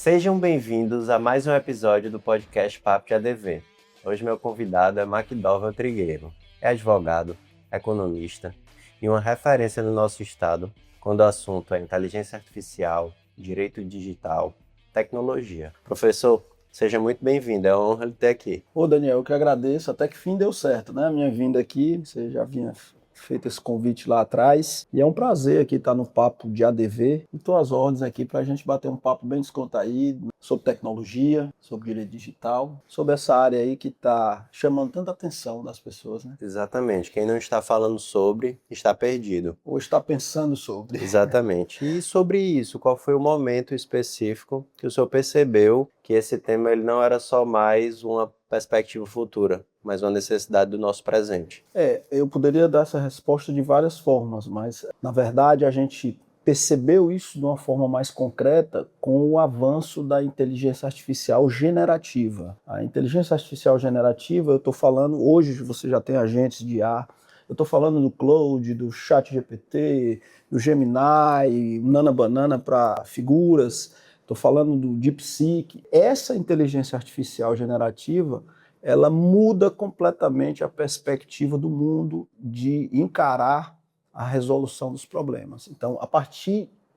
Sejam bem-vindos a mais um episódio do podcast Papo de ADV. Hoje meu convidado é Macdovel Trigueiro. É advogado, economista e uma referência no nosso estado quando o assunto é inteligência artificial, direito digital, tecnologia. Professor, seja muito bem-vindo, é uma honra lhe ter aqui. Ô Daniel, eu que agradeço, até que fim deu certo, né? A minha vinda aqui, você já vinha feito esse convite lá atrás, e é um prazer aqui estar no Papo de ADV, e estou às ordens aqui para a gente bater um papo bem descontraído sobre tecnologia, sobre direito digital, sobre essa área aí que está chamando tanta atenção das pessoas, né? Exatamente, quem não está falando sobre, está perdido. Ou está pensando sobre. Exatamente. E sobre isso, qual foi o momento específico que o senhor percebeu que esse tema ele não era só mais uma perspectiva futura, mas uma necessidade do nosso presente? Eu poderia dar essa resposta de várias formas, mas na verdade a gente percebeu isso de uma forma mais concreta com o avanço da inteligência artificial generativa. A inteligência artificial generativa, eu estou falando, hoje você já tem agentes de IA, eu estou falando do Claude, do ChatGPT, do Gemini, Nana Banana para figuras, estou falando do DeepSeek. Essa inteligência artificial generativa, ela muda completamente a perspectiva do mundo de encarar a resolução dos problemas. Então,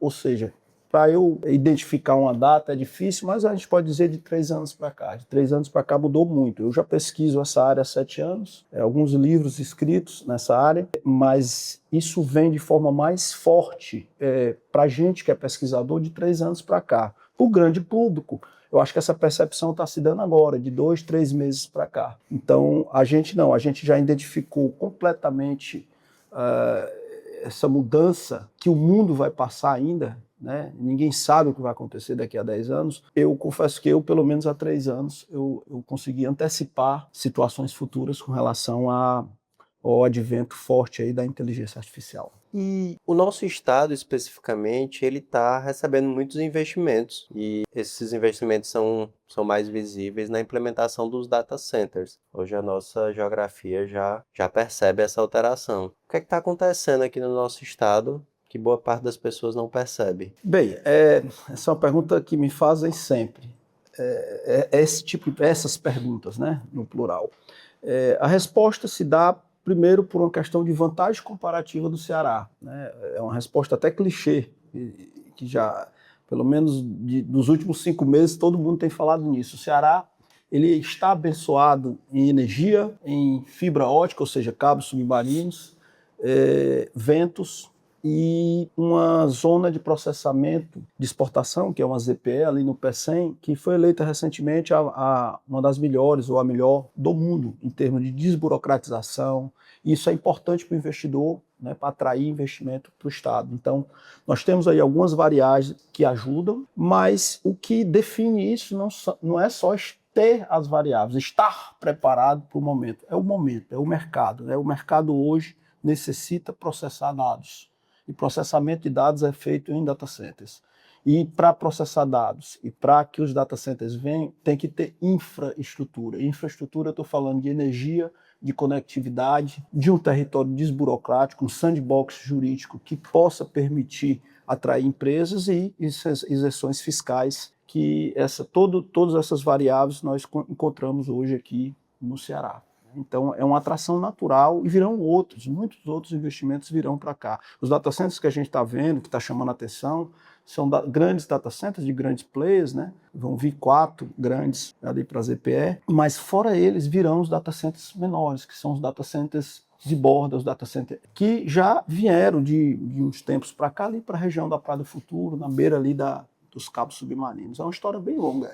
ou seja, para eu identificar uma data é difícil, mas a gente pode dizer de 3 anos para cá. De 3 anos para cá mudou muito. Eu já pesquiso essa área há 7 anos, alguns livros escritos nessa área, mas isso vem de forma mais forte para a gente que é pesquisador de 3 anos para cá. Para o grande público, eu acho que essa percepção está se dando agora, de 2, 3 meses para cá. Então, a gente já identificou completamente essa mudança que o mundo vai passar ainda, né? Ninguém sabe o que vai acontecer daqui a 10 anos. Eu confesso que pelo menos há 3 anos, eu consegui antecipar situações futuras com relação ao advento forte aí da inteligência artificial. E o nosso estado, especificamente, ele está recebendo muitos investimentos. E esses investimentos são mais visíveis na implementação dos data centers. Hoje a nossa geografia já percebe essa alteração. O que é que está acontecendo aqui no nosso estado que boa parte das pessoas não percebe? Bem, essa é uma pergunta que me fazem sempre. Essas perguntas, né, no plural. A resposta se dá primeiro por uma questão de vantagem comparativa do Ceará, né? É uma resposta até clichê, que já, pelo menos dos últimos 5 meses, todo mundo tem falado nisso. O Ceará, ele está abençoado em energia, em fibra ótica, ou seja, cabos submarinos, ventos, e uma zona de processamento de exportação, que é uma ZPE ali no PECEM, que foi eleita recentemente uma das melhores, ou a melhor do mundo, em termos de desburocratização. Isso é importante para o investidor, né, para atrair investimento para o Estado. Então, nós temos aí algumas variáveis que ajudam, mas o que define isso não é só ter as variáveis, estar preparado para o momento, é o mercado. Né? O mercado hoje necessita processar dados. E processamento de dados é feito em data centers. E para processar dados e para que os data centers venham, tem que ter infraestrutura. Infraestrutura, eu estou falando de energia, de conectividade, de um território desburocrático, um sandbox jurídico que possa permitir atrair empresas e isenções fiscais, que todas essas variáveis nós encontramos hoje aqui no Ceará. Então, é uma atração natural e virão muitos outros investimentos virão para cá. Os data centers que a gente está vendo, que está chamando a atenção, são grandes data centers de grandes players, né? Vão vir 4 grandes ali para a ZPE, mas fora eles virão os data centers menores, que são os data centers de borda, os data centers que já vieram de uns tempos para cá, ali para a região da Praia do Futuro, na beira ali dos cabos submarinos. É uma história bem longa.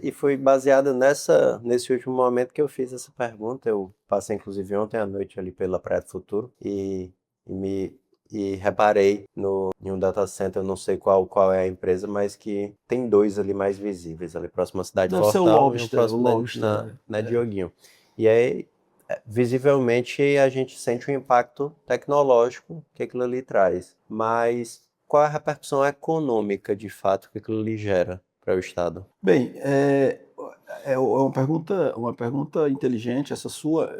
E foi baseada nesse último momento que eu fiz essa pergunta. Eu passei, inclusive, ontem à noite ali pela Praia do Futuro e reparei em um data center, eu não sei qual é a empresa, mas que tem 2 ali mais visíveis, ali próximo à cidade de Fortal e um próximo na Dioguinho. E aí, visivelmente, a gente sente o impacto tecnológico que aquilo ali traz. Mas qual é a repercussão econômica, de fato, que aquilo ali gera para o Estado? Bem, é uma pergunta inteligente essa sua.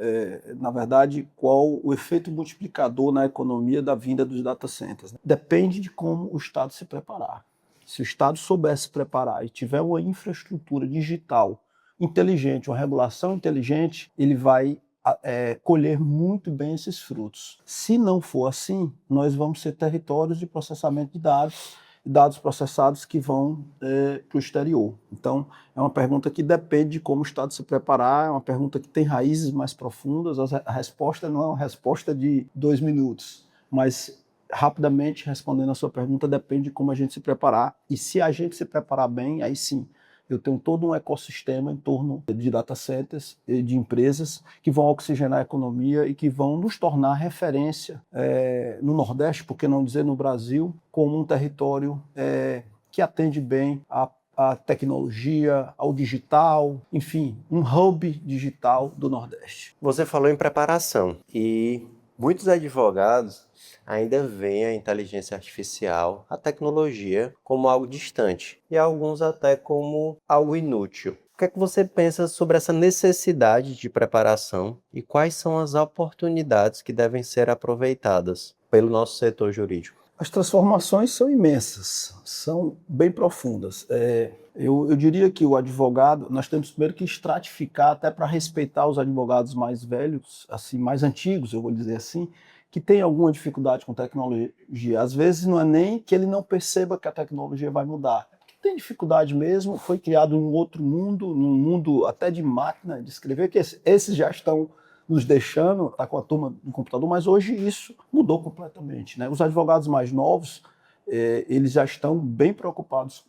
Na verdade, qual o efeito multiplicador na economia da vinda dos data centers? Depende de como o Estado se preparar. se o Estado souber se preparar e tiver uma infraestrutura digital inteligente, uma regulação inteligente, ele vai colher muito bem esses frutos. Se não for assim, nós vamos ser territórios de processamento de dados processados que vão para o exterior. Então, é uma pergunta que depende de como o Estado se preparar, é uma pergunta que tem raízes mais profundas, a resposta não é uma resposta de 2 minutos, mas rapidamente respondendo a sua pergunta, depende de como a gente se preparar, e se a gente se preparar bem, aí sim, eu tenho todo um ecossistema em torno de data centers, de empresas que vão oxigenar a economia e que vão nos tornar referência no Nordeste, por que não dizer no Brasil, como um território que atende bem à tecnologia, ao digital, enfim, um hub digital do Nordeste. Você falou em preparação e muitos advogados ainda veem a inteligência artificial, a tecnologia, como algo distante e alguns até como algo inútil. O que é que você pensa sobre essa necessidade de preparação e quais são as oportunidades que devem ser aproveitadas pelo nosso setor jurídico? As transformações são imensas, são bem profundas. Eu diria que o advogado, nós temos primeiro que estratificar até para respeitar os advogados mais velhos, assim, mais antigos, eu vou dizer assim, que tem alguma dificuldade com tecnologia. Às vezes não é nem que ele não perceba que a tecnologia vai mudar. É porque tem dificuldade mesmo, foi criado um outro mundo, num mundo até de máquina de escrever, que esses já estão nos deixando, tá com a turma do computador, mas hoje isso mudou completamente, né? Os advogados mais novos, eles já estão bem preocupados,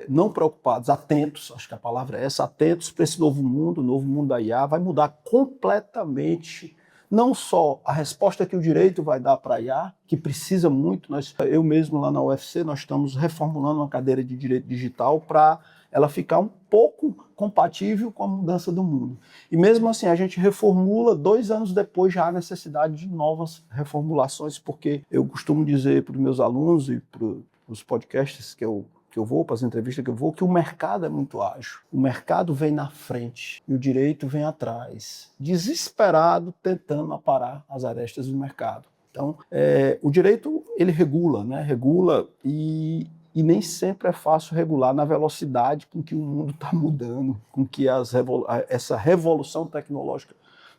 não preocupados, atentos, acho que a palavra é essa, atentos para esse novo mundo, o novo mundo da IA, vai mudar completamente não só a resposta que o direito vai dar para a IA, que precisa muito, eu mesmo lá na UFC, nós estamos reformulando uma cadeira de direito digital para ela ficar um pouco compatível com a mudança do mundo. E mesmo assim, a gente reformula, 2 anos depois já há necessidade de novas reformulações, porque eu costumo dizer para os meus alunos e para os podcasts que eu vou, para as entrevistas que eu vou, que o mercado é muito ágil. O mercado vem na frente e o direito vem atrás, desesperado, tentando aparar as arestas do mercado. Então, o direito, ele regula, né? Regula e nem sempre é fácil regular na velocidade com que o mundo está mudando, com que essa revolução tecnológica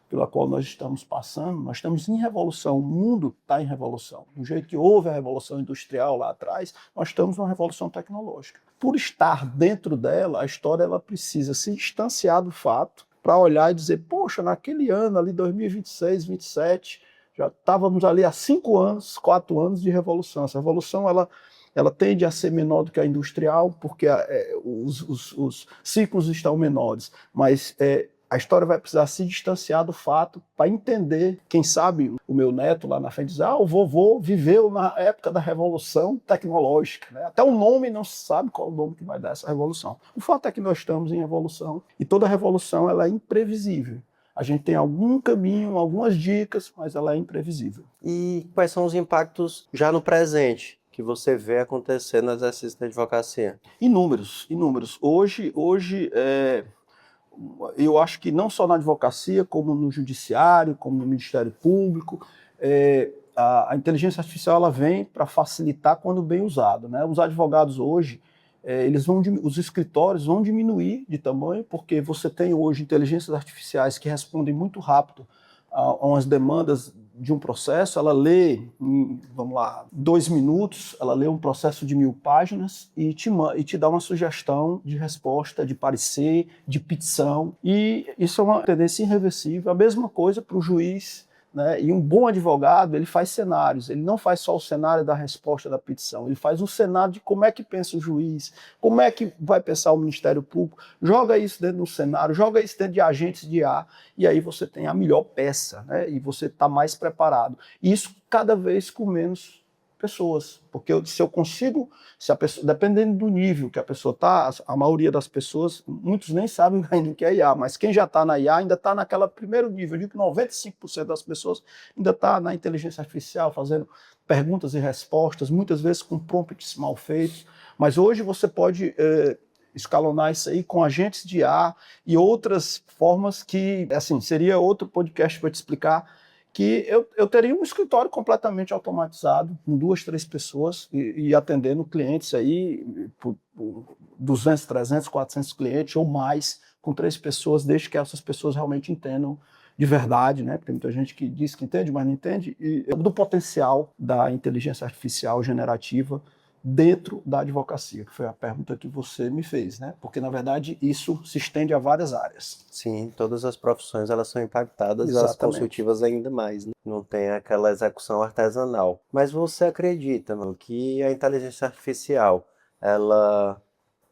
pela qual nós estamos passando, nós estamos em revolução, o mundo está em revolução. Do jeito que houve a revolução industrial lá atrás, nós estamos numa revolução tecnológica. Por estar dentro dela, a história ela precisa se distanciar do fato para olhar e dizer, poxa, naquele ano ali, 2026, 2027, já estávamos ali há 5 anos, 4 anos de revolução. Essa revolução, ela tende a ser menor do que a industrial, porque os ciclos estão menores, mas a história vai precisar se distanciar do fato para entender, quem sabe o meu neto lá na frente diz, o vovô viveu na época da revolução tecnológica, né? Até o nome não se sabe qual o nome que vai dar essa revolução. O fato é que nós estamos em revolução e toda revolução ela é imprevisível. A gente tem algum caminho, algumas dicas, mas ela é imprevisível. E quais são os impactos já no presente que você vê acontecer no exercício da advocacia? Inúmeros. Hoje eu acho que não só na advocacia, como no judiciário, como no Ministério Público, a inteligência artificial ela vem para facilitar quando bem usada, né? Os advogados hoje, os escritórios vão diminuir de tamanho, porque você tem hoje inteligências artificiais que respondem muito rápido a umas demandas de um processo. Ela lê, em 2 minutos, ela lê um processo de 1000 páginas e te dá uma sugestão de resposta, de parecer, de petição. E isso é uma tendência irreversível. A mesma coisa para o juiz, né? E um bom advogado, ele faz cenários, ele não faz só o cenário da resposta da petição, ele faz um cenário de como é que pensa o juiz, como é que vai pensar o Ministério Público, joga isso dentro do cenário, joga isso dentro de agentes de IA, e aí você tem a melhor peça, né? E você está mais preparado. E isso cada vez com menos pessoas, porque se eu consigo, dependendo do nível que a pessoa está, a maioria das pessoas, muitos nem sabem ainda o que é IA, mas quem já está na IA ainda está naquele primeiro nível. Eu digo que 95% das pessoas ainda está na inteligência artificial, fazendo perguntas e respostas, muitas vezes com prompts mal feitos, mas hoje você pode escalonar isso aí com agentes de IA e outras formas que, assim, seria outro podcast para te explicar, que eu teria um escritório completamente automatizado, com 2, 3 pessoas, e atendendo clientes aí, por 200, 300, 400 clientes ou mais, com 3 pessoas, desde que essas pessoas realmente entendam de verdade, né? Porque tem muita gente que diz que entende, mas não entende, e do potencial da inteligência artificial generativa dentro da advocacia, que foi a pergunta que você me fez, né? Porque, na verdade, isso se estende a várias áreas. Sim, todas as profissões elas são impactadas, Exatamente. as consultivas ainda mais, né? Não tem aquela execução artesanal. Mas você acredita, mano, que a inteligência artificial, ela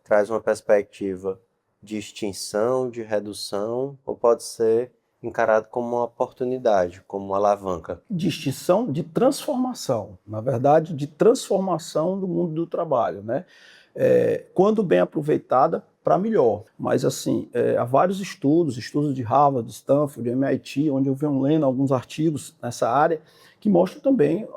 traz uma perspectiva de extinção, de redução, ou pode ser encarado como uma oportunidade, como uma alavanca? De extinção, de transformação, na verdade, de transformação do mundo do trabalho, né? Quando bem aproveitada, para melhor. Mas, assim, há vários estudos de Harvard, de Stanford, de MIT, onde eu venho lendo alguns artigos nessa área, que mostram também,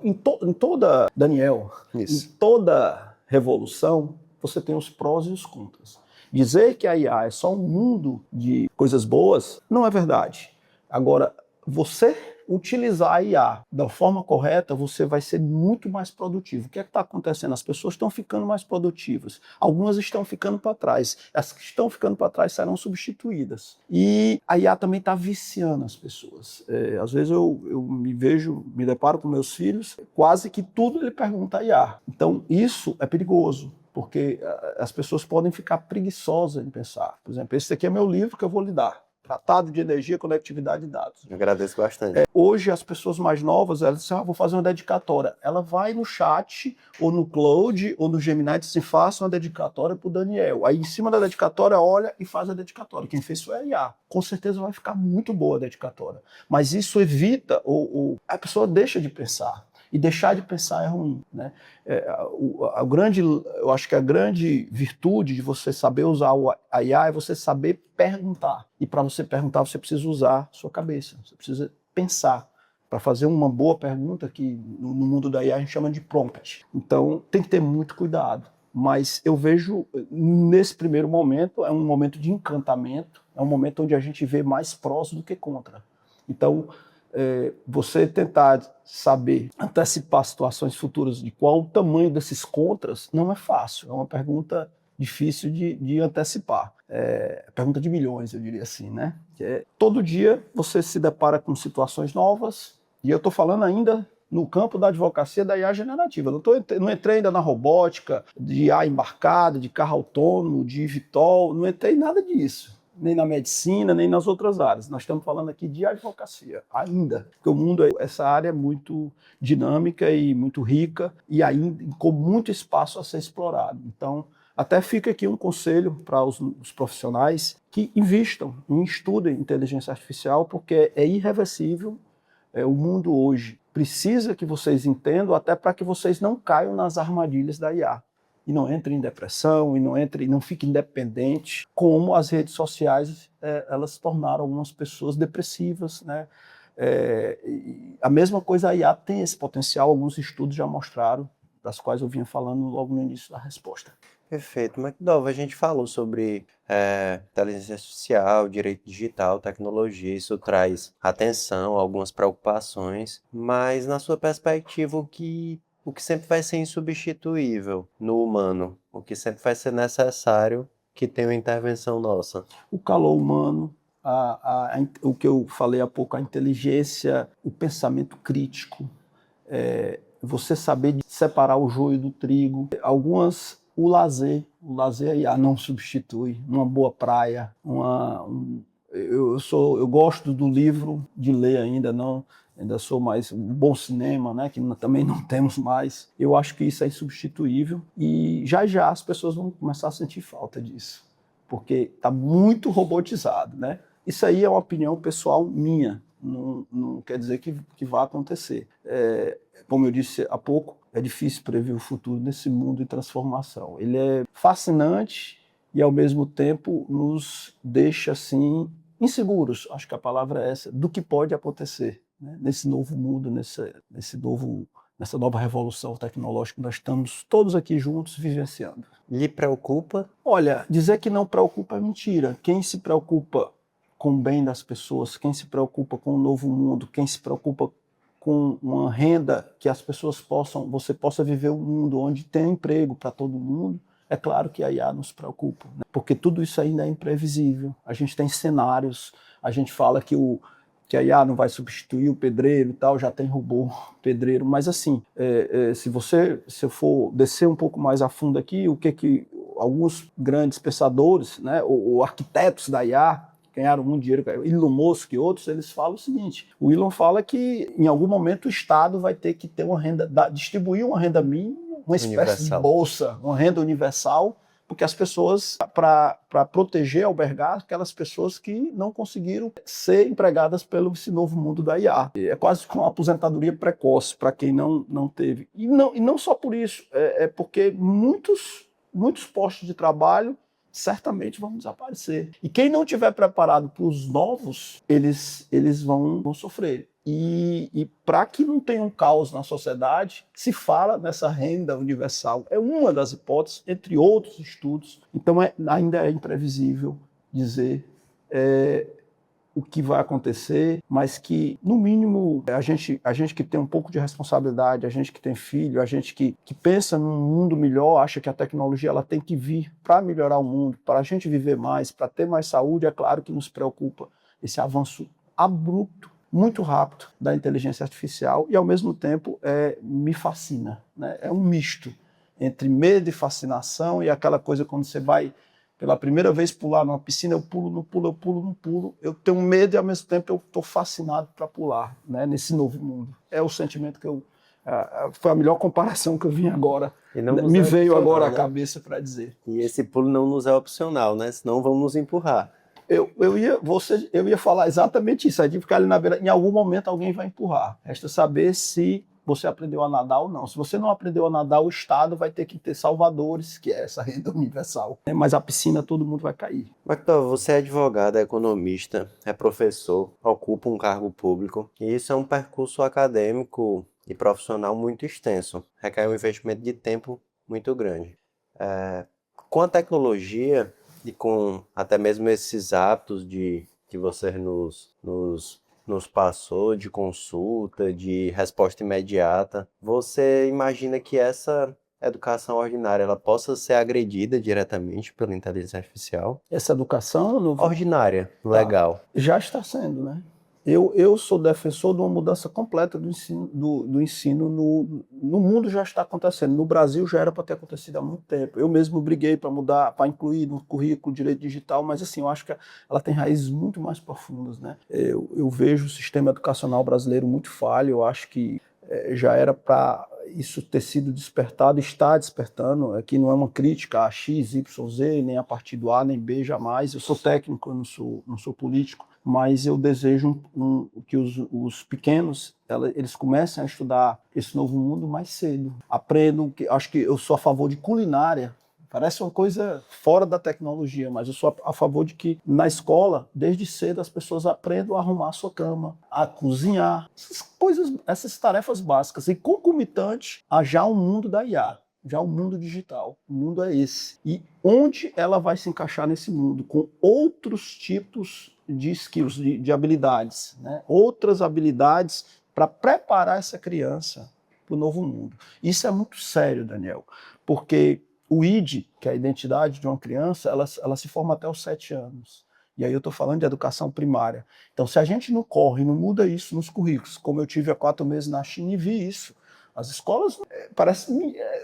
em toda, Daniel, Isso. em toda revolução, você tem os prós e os contras. Dizer que a IA é só um mundo de coisas boas, não é verdade. Agora, você utilizar a IA da forma correta, você vai ser muito mais produtivo. O que é que está acontecendo? As pessoas estão ficando mais produtivas. Algumas estão ficando para trás. As que estão ficando para trás serão substituídas. E a IA também está viciando as pessoas. Às vezes eu me deparo com meus filhos, quase que tudo ele pergunta a IA. Então isso é perigoso, porque as pessoas podem ficar preguiçosas em pensar. Por exemplo, esse aqui é meu livro que eu vou lhe dar. Tratado de Energia, Conectividade e Dados. Eu agradeço bastante. Hoje, as pessoas mais novas, elas dizem, vou fazer uma dedicatória. Ela vai no chat, ou no Claude, ou no Gemini, e diz assim, faça uma dedicatória para o Daniel. Aí, em cima da dedicatória, olha e faz a dedicatória. Quem fez foi a IA. Com certeza vai ficar muito boa a dedicatória. Mas isso evita, ou a pessoa deixa de pensar. E deixar de pensar é ruim, né? Eu acho que a grande virtude de você saber usar a IA é você saber perguntar. E para você perguntar, você precisa usar sua cabeça. Você precisa pensar. Para fazer uma boa pergunta, que no mundo da IA a gente chama de prompt. Então, tem que ter muito cuidado. Mas eu vejo, nesse primeiro momento, é um momento de encantamento, é um momento onde a gente vê mais prós do que contra. Então, você tentar saber, antecipar situações futuras de qual o tamanho desses contras não é fácil. É uma pergunta difícil de antecipar. Pergunta de milhões, eu diria assim, né? Todo dia você se depara com situações novas, e eu estou falando ainda no campo da advocacia da IA generativa. Não entrei ainda na robótica, de IA embarcada, de carro autônomo, de VTOL, não entrei em nada disso. Nem na medicina, nem nas outras áreas. Nós estamos falando aqui de advocacia, ainda. Porque o mundo, essa área é muito dinâmica e muito rica, e ainda com muito espaço a ser explorado. Então, até fica aqui um conselho para os profissionais que invistam, estudem inteligência artificial, porque é irreversível. O mundo hoje precisa que vocês entendam, até para que vocês não caiam nas armadilhas da IA. E não entrem em depressão, e não fiquem dependentes, como as redes sociais elas tornaram algumas pessoas depressivas, né? A mesma coisa, a IA tem esse potencial, alguns estudos já mostraram, das quais eu vinha falando logo no início da resposta. Perfeito. McDowell, a gente falou sobre inteligência artificial, direito digital, tecnologia, isso traz atenção, algumas preocupações, mas na sua perspectiva, o que sempre vai ser insubstituível no humano, o que sempre vai ser necessário que tenha uma intervenção nossa? O calor humano, o que eu falei há pouco, a inteligência, o pensamento crítico, você saber separar o joio do trigo. O lazer a IA não substitui. Uma boa praia, eu gosto do livro, de ler ainda sou mais um bom cinema, né, que também não temos mais. Eu acho que isso é insubstituível, e já as pessoas vão começar a sentir falta disso, porque está muito robotizado, né? Isso aí é uma opinião pessoal minha, não quer dizer que vá acontecer. Como eu disse há pouco, é difícil prever o futuro nesse mundo de transformação. Ele é fascinante e, ao mesmo tempo, nos deixa assim inseguros, acho que a palavra é essa, do que pode acontecer, né? Nesse novo mundo, nessa nova revolução tecnológica que nós estamos todos aqui juntos vivenciando. Lhe preocupa? Olha, dizer que não preocupa é mentira. Quem se preocupa com o bem das pessoas, quem se preocupa com o novo mundo, quem se preocupa com uma renda que as pessoas você possa viver um mundo onde tem emprego para todo mundo, é claro que a IA nos preocupa, né? Porque tudo isso ainda é imprevisível. A gente tem cenários, a gente fala que a IA não vai substituir o pedreiro e tal, já tem robô pedreiro, mas assim, se eu for descer um pouco mais a fundo aqui, o que alguns grandes pensadores, né, ou arquitetos da IA, ganharam muito dinheiro, Elon Musk e outros, eles falam o seguinte, o Elon fala que em algum momento o Estado vai ter que ter uma renda, distribuir uma renda mínima, uma espécie de bolsa, uma renda universal, porque as pessoas, para proteger, albergar aquelas pessoas que não conseguiram ser empregadas pelo esse novo mundo da IA. É quase como uma aposentadoria precoce para quem não teve. E não só por isso, é porque muitos postos de trabalho certamente vão desaparecer. E quem não estiver preparado para os novos, eles vão sofrer. E para que não tenha um caos na sociedade, se fala nessa renda universal. É uma das hipóteses, entre outros estudos. Então ainda é imprevisível dizer o que vai acontecer, mas que, no mínimo, a gente que tem um pouco de responsabilidade, a gente que tem filho, a gente que pensa num mundo melhor, acha que a tecnologia ela tem que vir para melhorar o mundo, para a gente viver mais, para ter mais saúde, é claro que nos preocupa esse avanço abrupto, muito rápido da inteligência artificial e, ao mesmo tempo, me fascina, né? É um misto entre medo e fascinação e aquela coisa quando você vai pela primeira vez pular numa piscina, eu pulo, não pulo, eu pulo, não pulo. Eu tenho medo e, ao mesmo tempo, eu estou fascinado para pular, né, nesse novo mundo. É o sentimento que foi a melhor comparação que eu vim agora. Me veio agora à cabeça para dizer. E esse pulo não nos é opcional, né? Senão vão nos empurrar. Eu ia falar exatamente isso. Aí de ficar ali na beira, em algum momento alguém vai empurrar. Resta saber se você aprendeu a nadar ou não. Se você não aprendeu a nadar, o Estado vai ter que ter salvadores, que é essa renda universal. Mas a piscina todo mundo vai cair. Mactor, você é advogado, é economista, é professor, ocupa um cargo público, e isso é um percurso acadêmico e profissional muito extenso. Requer um investimento de tempo muito grande. Com a tecnologia e com até mesmo esses hábitos que você nos passou de consulta, de resposta imediata, você imagina que essa educação ordinária ela possa ser agredida diretamente pela inteligência artificial? Essa educação ordinária, legal. Já está sendo, né? Eu sou defensor de uma mudança completa do ensino no mundo. Já está acontecendo. No Brasil já era para ter acontecido há muito tempo. Eu mesmo briguei para mudar, para incluir no currículo direito digital, mas assim, eu acho que ela tem raízes muito mais profundas, né? Eu vejo o sistema educacional brasileiro muito falho. Eu acho que já era para isso ter sido despertado, está despertando. Aqui não é uma crítica a X, Y, Z, nem a partido A, nem B, jamais. Eu sou técnico, eu não sou político, mas eu desejo que os pequenos eles comecem a estudar esse novo mundo mais cedo. Aprendam, acho que eu sou a favor de culinária. Parece uma coisa fora da tecnologia, mas eu sou a favor de que na escola, desde cedo, as pessoas aprendam a arrumar a sua cama, a cozinhar, essas tarefas básicas. E concomitante a já um mundo da IA, já um mundo digital. O mundo é esse. E onde ela vai se encaixar nesse mundo? Com outros tipos de skills, de habilidades, né? Outras habilidades para preparar essa criança para o novo mundo. Isso é muito sério, Daniel, porque o ID, que é a identidade de uma criança, ela se forma até os 7 anos. E aí eu estou falando de educação primária. Então, se a gente não corre, não muda isso nos currículos, como eu tive há 4 meses na China e vi isso, as escolas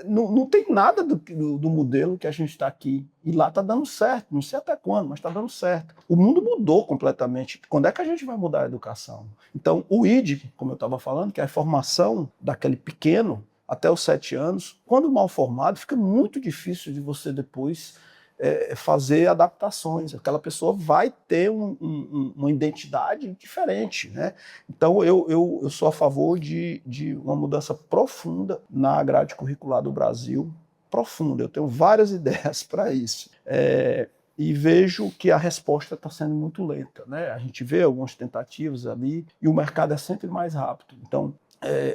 não tem nada do modelo que a gente está aqui. E lá está dando certo, não sei até quando, mas está dando certo. O mundo mudou completamente. Quando é que a gente vai mudar a educação? Então, o ID, como eu estava falando, que é a formação daquele pequeno, até os 7 anos, quando mal formado, fica muito difícil de você depois fazer adaptações. Aquela pessoa vai ter uma identidade diferente, né? Então, eu sou a favor de uma mudança profunda na grade curricular do Brasil, profunda. Eu tenho várias ideias para isso. E vejo que a resposta está sendo muito lenta, né? A gente vê algumas tentativas ali e o mercado é sempre mais rápido. Então,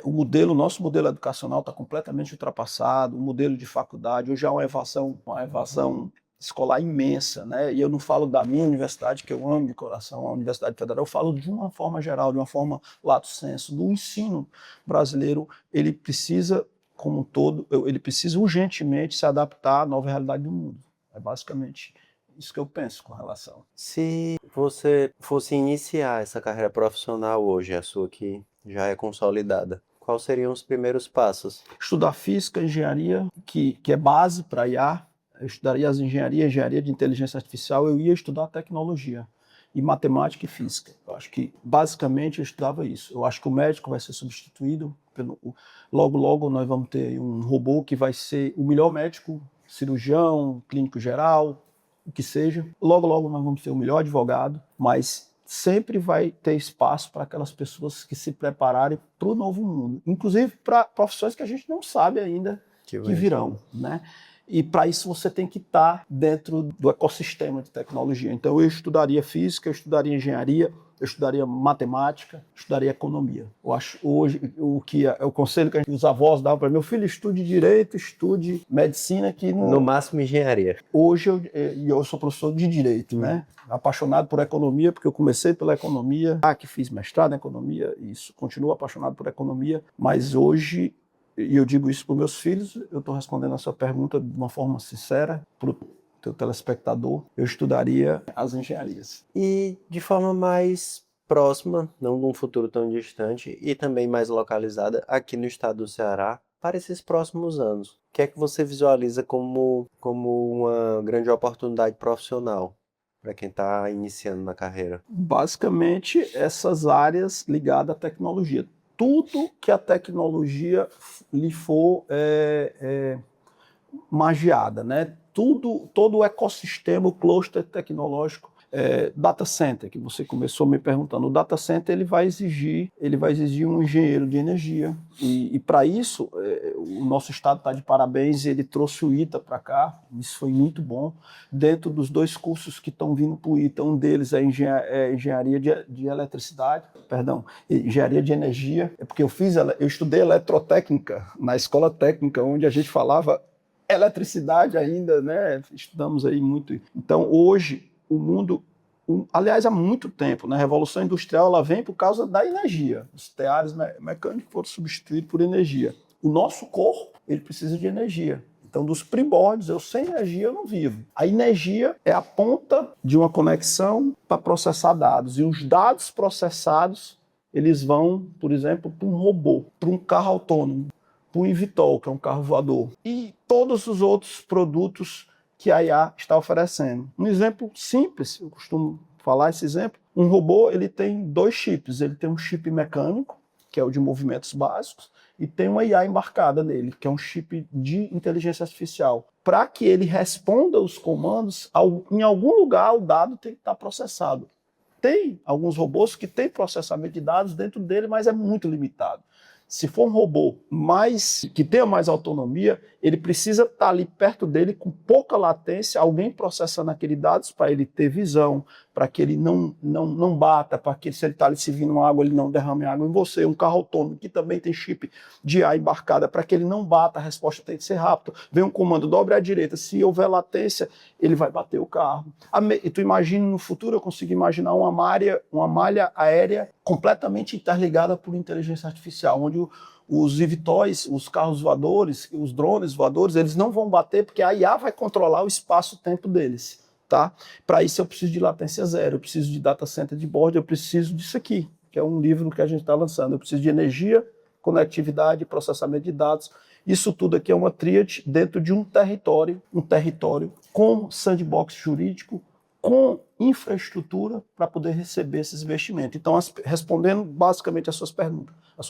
o nosso modelo educacional está completamente ultrapassado, o modelo de faculdade, hoje há uma evasão escolar imensa, né? E eu não falo da minha universidade, que eu amo de coração, a Universidade Federal, eu falo de uma forma geral, de uma forma lato sensu, do ensino brasileiro. Ele precisa, como um todo, ele precisa urgentemente se adaptar à nova realidade do mundo. É basicamente isso que eu penso com relação. Se você fosse iniciar essa carreira profissional hoje, a sua que já é consolidada, quais seriam os primeiros passos? Estudar física, engenharia, que é base para IA. Eu estudaria as engenharia de inteligência artificial, eu ia estudar tecnologia e matemática e física. Eu acho que, basicamente, eu estudava isso. Eu acho que o médico vai ser substituído pelo... Logo, logo, nós vamos ter um robô que vai ser o melhor médico, cirurgião, clínico geral, o que seja. Logo, logo, nós vamos ter o melhor advogado, mas sempre vai ter espaço para aquelas pessoas que se prepararem para o novo mundo. Inclusive para profissões que a gente não sabe ainda que virão, né? E para isso você tem que estar dentro do ecossistema de tecnologia. Então eu estudaria física, eu estudaria engenharia, eu estudaria matemática, estudaria economia. Eu acho hoje o conselho que os avós davam para meu filho, estude direito, estude medicina, que no máximo engenharia. Hoje eu sou professor de direito, né? Apaixonado por economia, porque eu comecei pela economia, que fiz mestrado em economia, isso, continuo apaixonado por economia, mas hoje, e eu digo isso para os meus filhos, eu estou respondendo a sua pergunta de uma forma sincera, para o teu telespectador, eu estudaria as engenharias. E de forma mais próxima, não num futuro tão distante, e também mais localizada aqui no estado do Ceará, para esses próximos anos, o que é que você visualiza como uma grande oportunidade profissional para quem está iniciando na carreira? Basicamente, essas áreas ligadas à tecnologia. Tudo que a tecnologia lhe for magiada, né? Todo o ecossistema, o cluster tecnológico, data center, que você começou me perguntando. O data center ele vai exigir um engenheiro de energia. E para isso, o nosso estado está de parabéns, ele trouxe o ITA para cá, isso foi muito bom. Dentro dos 2 cursos que estão vindo para o ITA, um deles é engenharia de eletricidade, engenharia de energia, porque eu estudei eletrotécnica na escola técnica, onde a gente falava eletricidade ainda, né? Estudamos aí muito. Então, hoje, o mundo, aliás, há muito tempo, né? A Revolução Industrial ela vem por causa da energia. Os teares mecânicos foram substituídos por energia. O nosso corpo, ele precisa de energia. Então, dos primórdios, eu sem energia eu não vivo. A energia é a ponta de uma conexão para processar dados. E os dados processados, eles vão, por exemplo, para um robô, para um carro autônomo, para o eVTOL, que é um carro voador, e todos os outros produtos que a IA está oferecendo. Um exemplo simples, eu costumo falar esse exemplo, um robô ele tem 2 chips, ele tem um chip mecânico, que é o de movimentos básicos, e tem uma IA embarcada nele, que é um chip de inteligência artificial. Para que ele responda os comandos, em algum lugar o dado tem que estar processado. Tem alguns robôs que têm processamento de dados dentro dele, mas é muito limitado. Se for um robô que tenha mais autonomia, ele precisa estar ali perto dele com pouca latência, alguém processando aqueles dados para ele ter visão, para que ele não bata, para que se ele está ali servindo água, ele não derrame água em você. Um carro autônomo que também tem chip de ar embarcada, para que ele não bata, a resposta tem que ser rápida. Vem um comando, dobre à direita, se houver latência, ele vai bater o carro. E tu imagina no futuro, eu consigo imaginar uma malha aérea completamente interligada por inteligência artificial, onde os eVTOLs, os carros voadores, os drones voadores, eles não vão bater porque a IA vai controlar o espaço-tempo deles, tá? Para isso eu preciso de latência zero, eu preciso de data center de bordo, eu preciso disso aqui, que é um livro que a gente está lançando. Eu preciso de energia, conectividade, processamento de dados. Isso tudo aqui é uma tríade dentro de um território com sandbox jurídico, com infraestrutura para poder receber esses investimentos. Então, respondendo basicamente a sua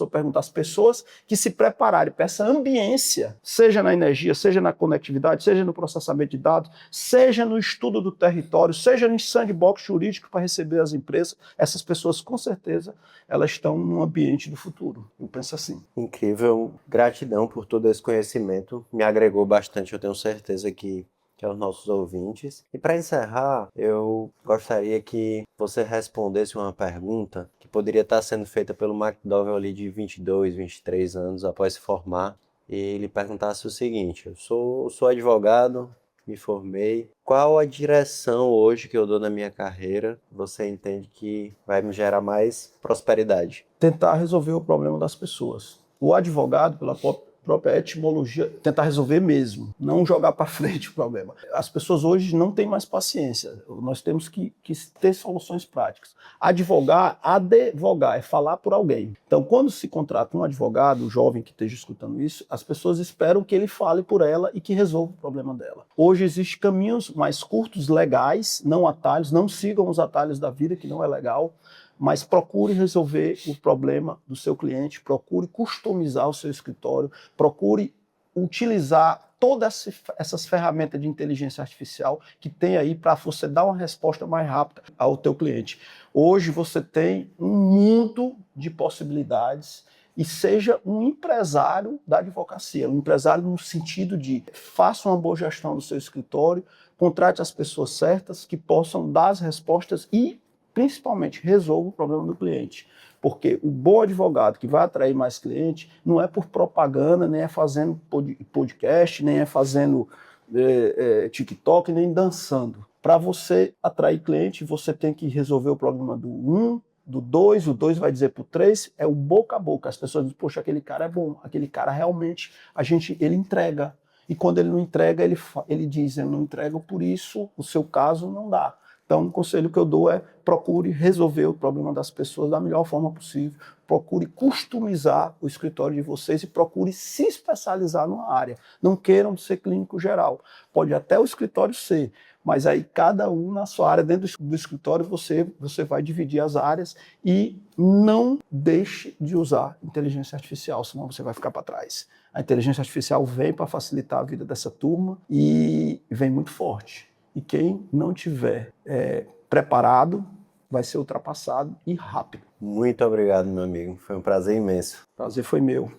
pergunta, as pessoas que se prepararem para essa ambiência, seja na energia, seja na conectividade, seja no processamento de dados, seja no estudo do território, seja em sandbox jurídico para receber as empresas, essas pessoas, com certeza, elas estão no ambiente do futuro. Eu penso assim. Incrível. Gratidão por todo esse conhecimento. Me agregou bastante, eu tenho certeza que aos nossos ouvintes. E para encerrar, eu gostaria que você respondesse uma pergunta que poderia estar sendo feita pelo McDowell ali de 22, 23 anos após se formar. E ele perguntasse o seguinte: eu sou advogado, me formei. Qual a direção hoje que eu dou na minha carreira você entende que vai me gerar mais prosperidade? Tentar resolver o problema das pessoas. O advogado, pela própria etimologia, tentar resolver mesmo, não jogar para frente o problema. As pessoas hoje não têm mais paciência, nós temos que ter soluções práticas. Advogar é falar por alguém. Então, quando se contrata um advogado, um jovem que esteja escutando isso, as pessoas esperam que ele fale por ela e que resolva o problema dela. Hoje existem caminhos mais curtos, legais, não atalhos, não sigam os atalhos da vida, que não é legal, mas procure resolver o problema do seu cliente, procure customizar o seu escritório, procure utilizar todas essas ferramentas de inteligência artificial que tem aí para você dar uma resposta mais rápida ao teu cliente. Hoje você tem um mundo de possibilidades e seja um empresário da advocacia, um empresário no sentido de faça uma boa gestão do seu escritório, contrate as pessoas certas que possam dar as respostas e principalmente resolva o problema do cliente. Porque o bom advogado que vai atrair mais cliente não é por propaganda, nem é fazendo podcast, nem é fazendo TikTok, nem dançando. Para você atrair cliente, você tem que resolver o problema do 1, do 2, o 2 vai dizer para o 3, é o boca a boca. As pessoas dizem, poxa, aquele cara é bom, aquele cara realmente, ele entrega. E quando ele não entrega, ele diz, eu não entrego, por isso o seu caso não dá. Então, o conselho que eu dou é procure resolver o problema das pessoas da melhor forma possível, procure customizar o escritório de vocês e procure se especializar numa área. Não queiram ser clínico geral. Pode até o escritório ser, mas aí cada um na sua área, dentro do escritório, você vai dividir as áreas e não deixe de usar inteligência artificial, senão você vai ficar para trás. A inteligência artificial vem para facilitar a vida dessa turma e vem muito forte. E quem não tiver preparado vai ser ultrapassado e rápido. Muito obrigado, meu amigo. Foi um prazer imenso. O prazer foi meu.